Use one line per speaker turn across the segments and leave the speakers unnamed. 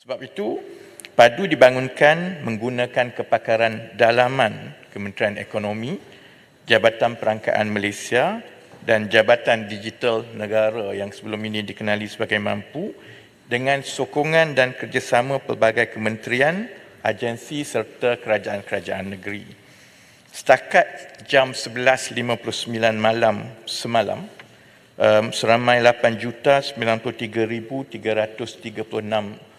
Sebab itu, PADU dibangunkan menggunakan kepakaran dalaman Kementerian Ekonomi, Jabatan Perangkaan Malaysia dan Jabatan Digital Negara yang sebelum ini dikenali sebagai MAMPU dengan sokongan dan kerjasama pelbagai kementerian, agensi serta kerajaan-kerajaan negeri. Setakat jam 11.59 malam semalam, seramai 8,93,336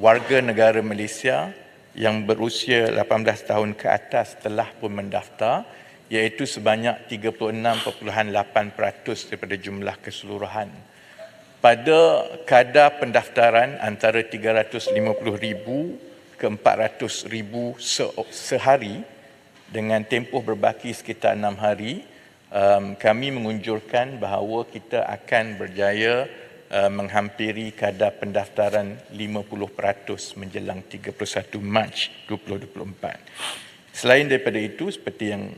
warga negara Malaysia yang berusia 18 tahun ke atas telah pun mendaftar, iaitu sebanyak 36.8% daripada jumlah keseluruhan. Pada kadar pendaftaran antara 350,000 ke 400,000 sehari dengan tempoh berbaki sekitar 6 hari, kami mengunjurkan bahawa kita akan berjaya menghampiri kadar pendaftaran 50% menjelang 31 Mac 2024. Selain daripada itu, seperti yang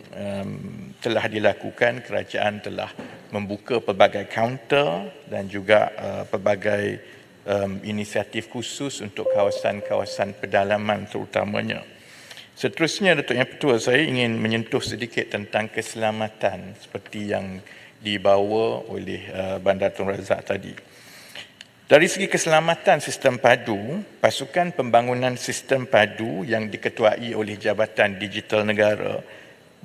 telah dilakukan, kerajaan telah membuka pelbagai kaunter dan juga pelbagai inisiatif khusus untuk kawasan-kawasan pedalaman terutamanya. Seterusnya, Datuk Yang Pertua, saya ingin menyentuh sedikit tentang keselamatan seperti yang dibawa oleh Bandar Tun Razak tadi. Dari segi keselamatan sistem PADU, Pasukan Pembangunan Sistem PADU yang diketuai oleh Jabatan Digital Negara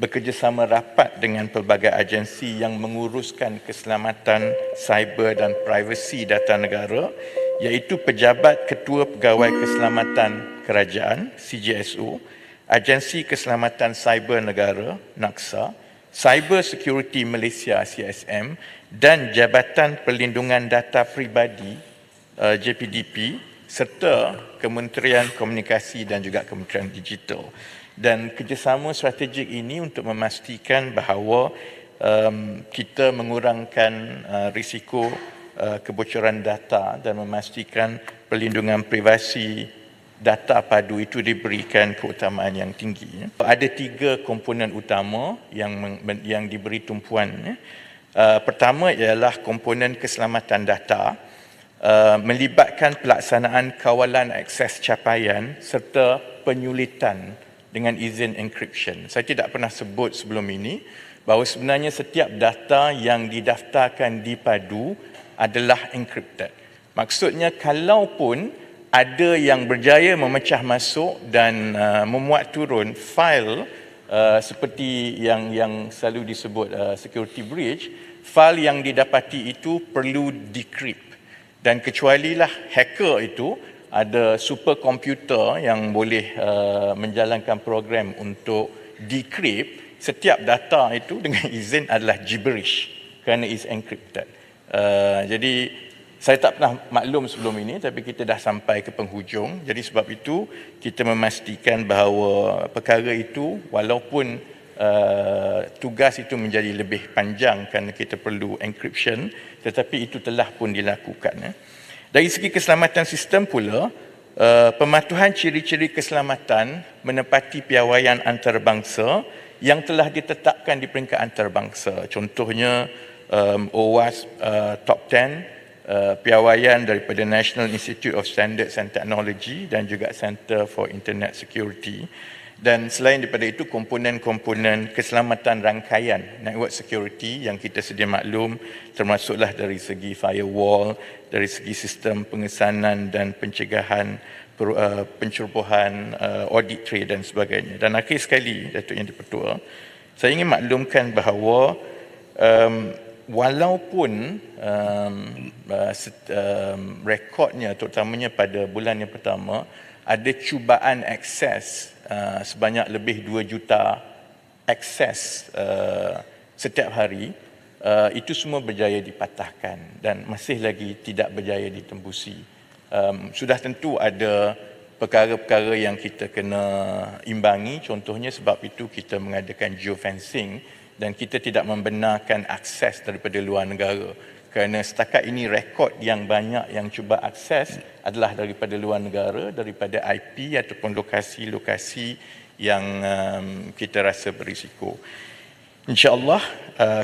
bekerjasama rapat dengan pelbagai agensi yang menguruskan keselamatan cyber dan privasi data negara, iaitu Pejabat Ketua Pegawai Keselamatan Kerajaan CJSO, Agensi Keselamatan Cyber Negara NAKSA, Cyber Security Malaysia CSM dan Jabatan Perlindungan Data Pribadi JPDP serta Kementerian Komunikasi dan juga Kementerian Digital. Dan kerjasama strategik ini untuk memastikan bahawa kita mengurangkan risiko kebocoran data dan memastikan perlindungan privasi data PADU itu diberikan keutamaan yang tinggi. Ada 3 komponen utama yang diberi tumpuan. Pertama ialah komponen keselamatan data, melibatkan pelaksanaan kawalan akses capaian serta penyulitan dengan izin encryption. Saya tidak pernah sebut sebelum ini bahawa sebenarnya setiap data yang didaftarkan di PADU adalah encrypted. Maksudnya, kalaupun ada yang berjaya memecah masuk dan memuat turun fail seperti yang selalu disebut security breach, fail yang didapati itu perlu decrypt. Dan kecualilah hacker itu ada superkomputer yang boleh menjalankan program untuk decrypt, setiap data itu dengan izin adalah gibberish kerana is encrypted. Jadi saya tak pernah maklum sebelum ini, tapi kita dah sampai ke penghujung. Jadi sebab itu kita memastikan bahawa perkara itu walaupun tugas itu menjadi lebih panjang kerana kita perlu encryption, tetapi itu telah pun dilakukan. Dari segi keselamatan sistem pula, pematuhan ciri-ciri keselamatan menepati piawaian antarabangsa yang telah ditetapkan di peringkat antarabangsa. Contohnya OWAS Top 10, piawaian daripada National Institute of Standards and Technology dan juga Center for Internet Security. Dan selain daripada itu, komponen-komponen keselamatan rangkaian network security yang kita sedia maklum, termasuklah dari segi firewall, dari segi sistem pengesanan dan pencegahan pencerobohan, audit trail dan sebagainya. Dan akhir sekali, Datuk Yang di-Pertua, saya ingin maklumkan bahawa walaupun rekodnya terutamanya pada bulan yang pertama ada cubaan akses sebanyak lebih 2 juta akses setiap hari, itu semua berjaya dipatahkan dan masih lagi tidak berjaya ditembusi. Sudah tentu ada perkara-perkara yang kita kena imbangi, contohnya sebab itu kita mengadakan geofencing dan kita tidak membenarkan akses daripada luar negara. Kerana setakat ini rekod yang banyak yang cuba akses adalah daripada luar negara, daripada IP ataupun lokasi-lokasi yang kita rasa berisiko. InsyaAllah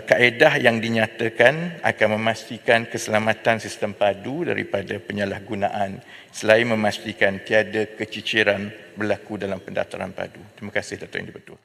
kaedah yang dinyatakan akan memastikan keselamatan sistem padu daripada penyalahgunaan selain memastikan tiada keciciran berlaku dalam pendaftaran padu. Terima kasih Dato' Yang di-Pertua.